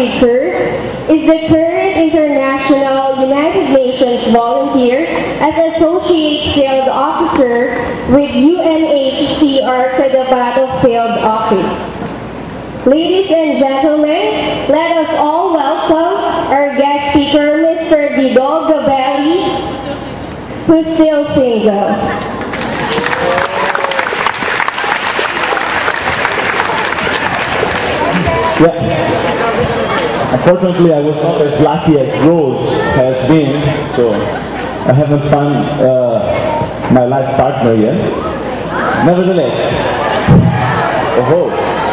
speaker is the current International United Nations volunteer as Associate Field Officer with UNHCR Cotabato Field Office. Ladies and gentlemen, let us all welcome our guest speaker, Mr. Guido Gabelli, who's still single. Yeah. Unfortunately, I was not as lucky as Rose has been, so I haven't found my life partner yet. Nevertheless,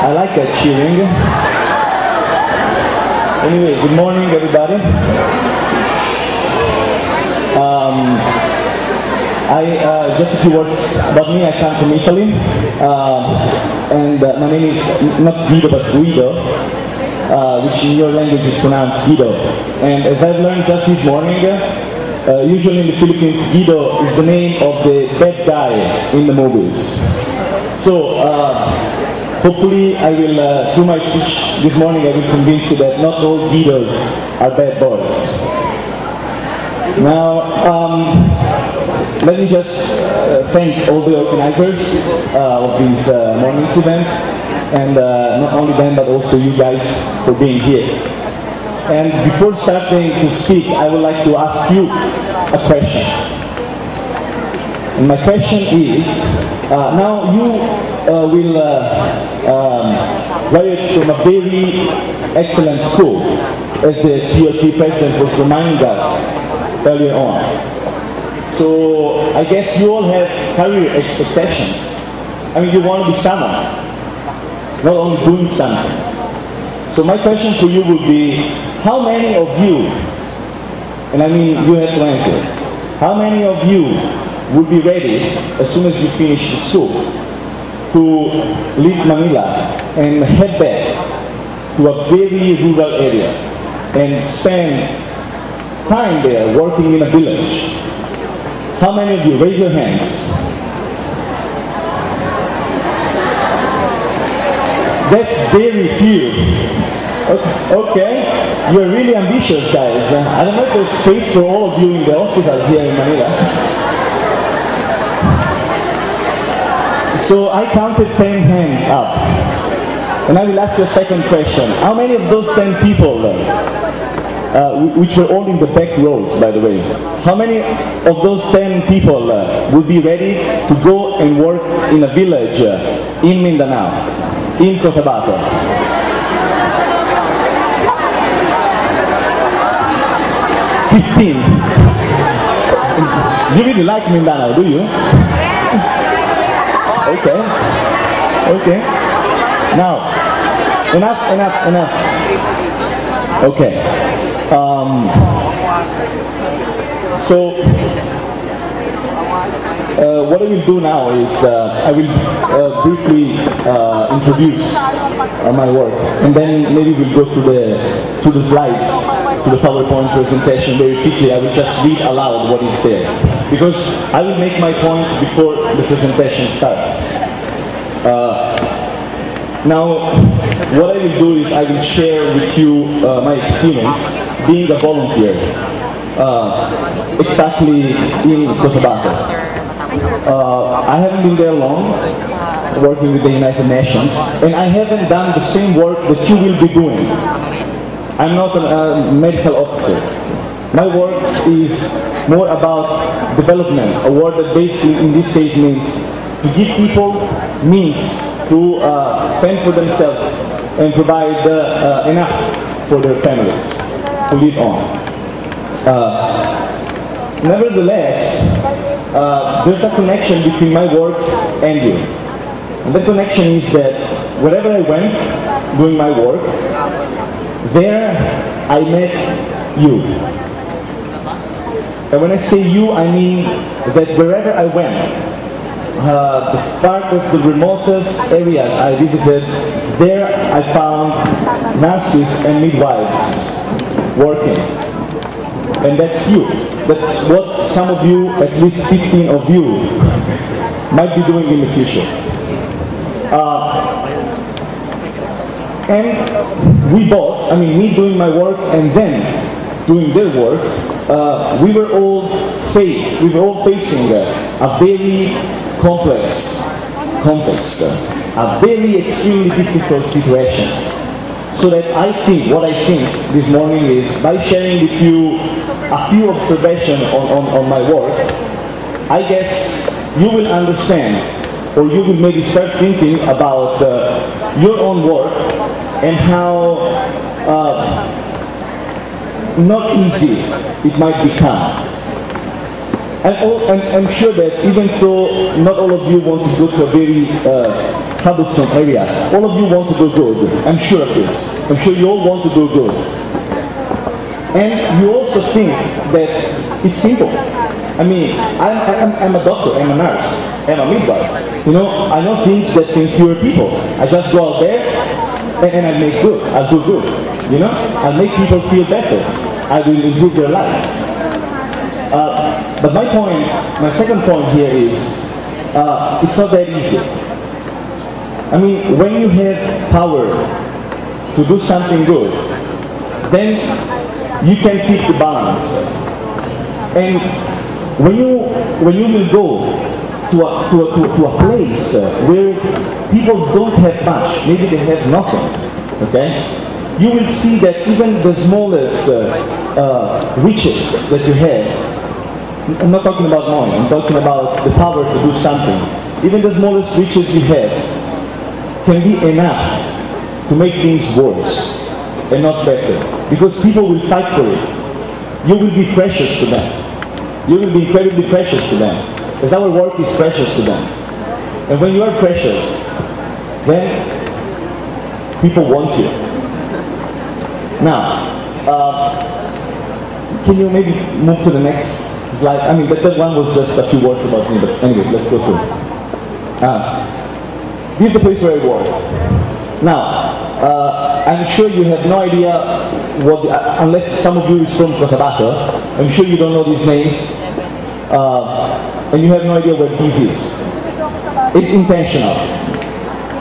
I like that cheering. Anyway, good morning, everybody. Just a few words about me. I come from Italy, and my name is not Guido but Guido, which in your language is pronounced Guido. And as I've learned just this morning, usually in the Philippines, Guido is the name of the bad guy in the movies. So hopefully I will, through my speech this morning, I will convince you that not all Guidos are bad boys. Now, let me just thank all the organizers of this morning's event, and not only them but also you guys for being here. And before starting to speak, I would like to ask you a question. And my question is, now you will graduate from a very excellent school, as the PLP president was reminding us earlier on. So I guess you all have career expectations. I mean, you want to be someone, not only doing something. So my question for you would be, how many of you, and I mean you have to answer, how many of you would be ready, as soon as you finish the school, to leave Manila and head back to a very rural area and spend time there working in a village? How many of you? Raise your hands. That's very few. Okay. You're really ambitious, guys. I don't know if there's space for all of you in the hospitals here in Manila. So I counted 10 hands up. And I will ask you a second question. How many of those 10 people, which were all in the back rows, by the way, how many of those 10 people would be ready to go and work in a village in Mindanao, in Cotabato? 15. You really like Mindanao, do you? Okay. Okay. Now, enough. Okay. So, what I will do now is I will briefly introduce my work, and then maybe we'll go to the slides, to the PowerPoint presentation very quickly. I will just read aloud what is there, because I will make my point before the presentation starts. Now, what I will do is I will share with you my experience being a volunteer, exactly in Cotabato. I haven't been there long, working with the United Nations, and I haven't done the same work that you will be doing. I'm not a medical officer. My work is more about development, a word that basically in this case means to give people means to fend for themselves and provide enough for their families to live on. Nevertheless, there's a connection between my work and you. And that connection is that wherever I went doing my work, there I met you. And when I say you, I mean that wherever I went, the farthest, the remotest areas I visited, there I found nurses and midwives working. And that's you. That's what some of you, at least 15 of you, might be doing in the future. And we both, I mean me doing my work and them doing their work, we were all facing a very complex context, a very extremely difficult situation. So that what I think this morning is, by sharing with you a few observations on my work, I guess you will understand, or you will maybe start thinking about your own work and how not easy it might become. And I'm sure that even though not all of you want to go to a very troublesome area, all of you want to do good. I'm sure of this. I'm sure you all want to do good. And you also think that it's simple. I mean, I'm a doctor, I'm a nurse, I'm a midwife. You know, I know things that can cure people. I just go out there and I make good. I'll do good. You know, I'll make people feel better. I will improve their lives. But my second point here is, it's not that easy. I mean, when you have power to do something good, then you can keep the balance. And when you will go to a place where people don't have much, maybe they have nothing, okay? You will see that even the smallest riches that you have, I'm not talking about money, I'm talking about the power to do something. Even the smallest riches you have can be enough to make things worse and not better. Because people will fight for it. You will be precious to them. You will be incredibly precious to them. Because our work is precious to them. And when you are precious, then people want you. Now, can you maybe move to the next slide? I mean, that one was just a few words about me, but anyway, let's go through. This is the place where I work. Now, I'm sure you have no idea what, unless some of you is from Cotabato, I'm sure you don't know these names, and you have no idea where this is. It's intentional.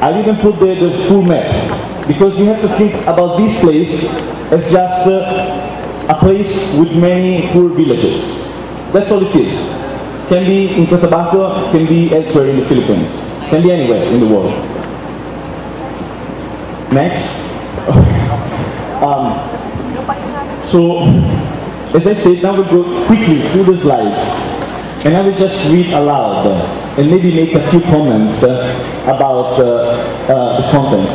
I didn't put the full map, because you have to think about this place as just a place with many poor villages. That's all it is. Can be in Cotabato, can be elsewhere in the Philippines, can be anywhere in the world. Next. So, as I said, now we'll go quickly through the slides, and I will just read aloud and maybe make a few comments about the content.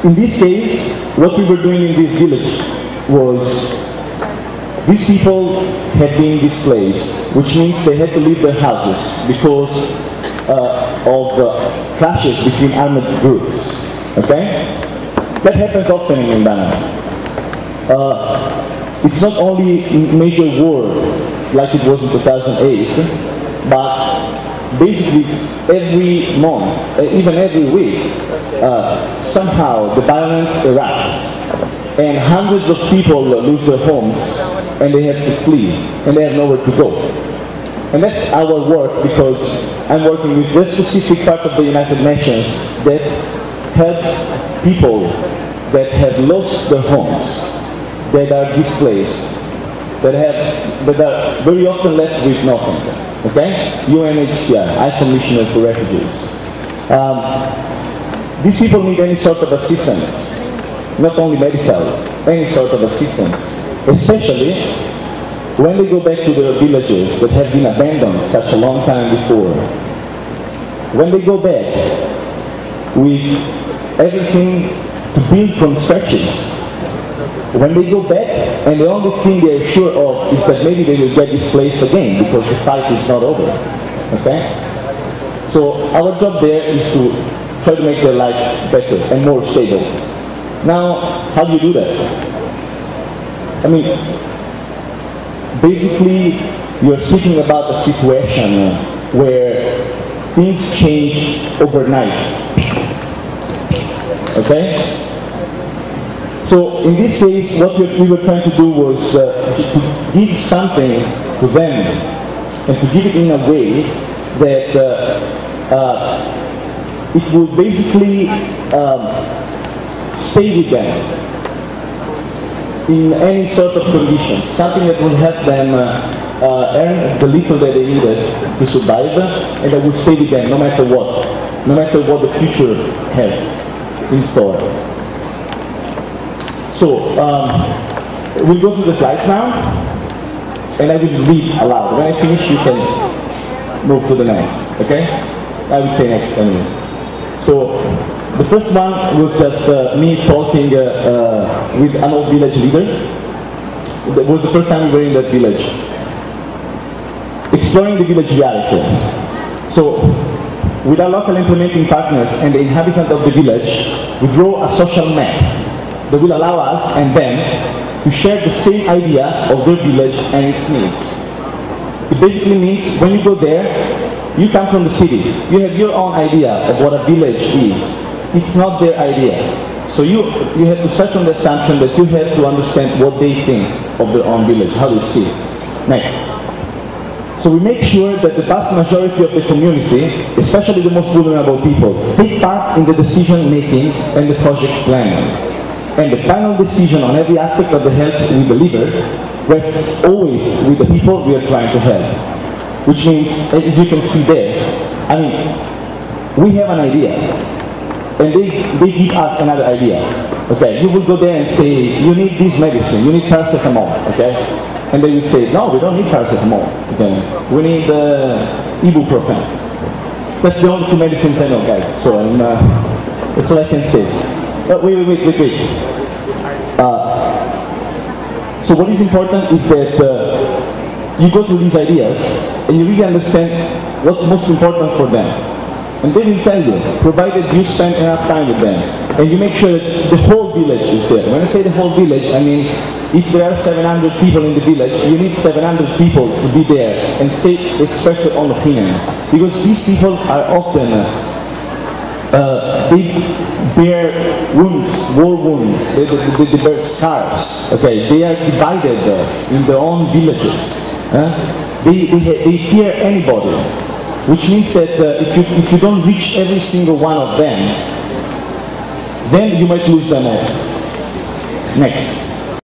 In this case, what we were doing in this village was, these people had been displaced, which means they had to leave their houses because of clashes between armed groups. Okay? That happens often in Mindanao. It's not only major war like it was in 2008, but basically every month, even every week, somehow the violence erupts and hundreds of people lose their homes and they have to flee and they have nowhere to go. And that's our work, because I'm working with this specific part of the United Nations that helps people that have lost their homes, that are displaced, that are very often left with nothing. Okay? UNHCR, High Commissioner for Refugees. These people need any sort of assistance, not only medical, any sort of assistance, especially when they go back to their villages that have been abandoned such a long time before. When they go back with everything to build from scratches, when they go back and the only thing they're sure of is that maybe they will get displaced again because the fight is not over. Okay? So our job there is to try to make their life better and more stable. Now, how do you do that? I mean, basically, you're speaking about a situation where things change overnight. Okay? So in this case, what we were trying to do was to give something to them and to give it in a way that it will basically stay with them in any sort of conditions, something that will help them earn the little that they needed to survive, and that will stay with them no matter what the future has in store. So, we'll go to the slides now, and I will read aloud. When I finish, you can move to the next, okay? I would say next anyway. So, the first one was just me talking with an old village leader. It was the first time we were in that village. Exploring the village reality. So, with our local implementing partners and the inhabitants of the village, we draw a social map that will allow us and them to share the same idea of their village and its needs. It basically means when you go there, you come from the city, you have your own idea of what a village is. It's not their idea. So you have to start from the assumption that you have to understand what they think of their own village, how they see it. Next. So we make sure that the vast majority of the community, especially the most vulnerable people, take part in the decision making and the project planning. And the final decision on every aspect of the help we deliver rests always with the people we are trying to help. Which means, as you can see there, I mean, we have an idea, and they give us another idea. Okay, you will go there and say, you need this medicine, you need paracetamol, okay? And they would say, no, we don't need paracetamol, okay? We need ibuprofen. That's the only two medicines I know, guys, so that's all I can say. But wait. So what is important is that you go through these ideas and you really understand what's most important for them. And they will tell you, provided you spend enough time with them, and you make sure that the whole village is there. When I say the whole village, I mean, if there are 700 people in the village, you need 700 people to be there and express their own opinion. Because these people are often, they bear wounds, war wounds, they bear scars, okay? They are divided in their own villages. They fear anybody. Which means that if you don't reach every single one of them, then you might lose them all. Next.